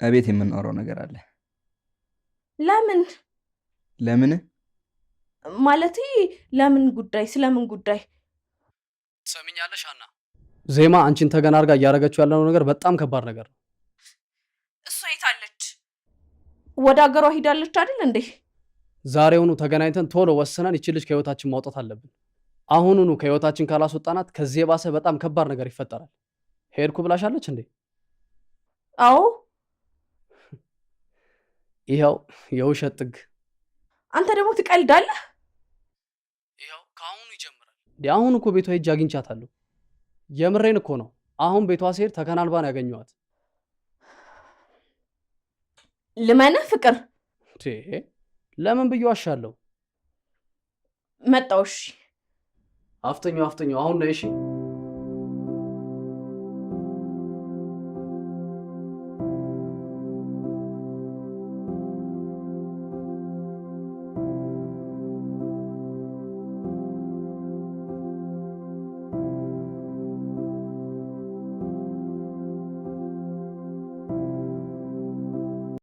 እቤት የምናወራው ነገር አለ። ለምን ለምን? ማለቴ ለምን ጉዳይ? ስለምን ጉዳይ? ትሰሚኛለሽ ሀና? ዜማ አንቺን ተገና አድርጋ እያደረገችው ያለው ነገር በጣም ከባድ ነገር ነው። እሷ የታለች? ወደ ሀገሯ ሂዳለች አይደል እንዴ? ዛሬውኑ ተገናኝተን ቶሎ ወስነን ይቺ ልጅ ከህይወታችን ማውጣት አለብን። አሁኑኑ ከህይወታችን ካላስወጣናት ከዚህ የባሰ በጣም ከባድ ነገር ይፈጠራል። ሄድኩ ብላሻለች እንዴ? አዎ። ይኸው የውሸት ጥግ። አንተ ደግሞ ትቀልዳለህ። ይኸው ከአሁኑ ይጀምራል። አሁን እኮ ቤቷ ሄጄ አግኝቻታለሁ። የምሬን እኮ ነው። አሁን ቤቷ ስሄድ ተከናንባን ያገኘኋት። ልመንህ ፍቅር? ለምን ብዬ ዋሻለሁ? መጣሁ። እሺ አፍተኛው አሁን ነይ። እሺ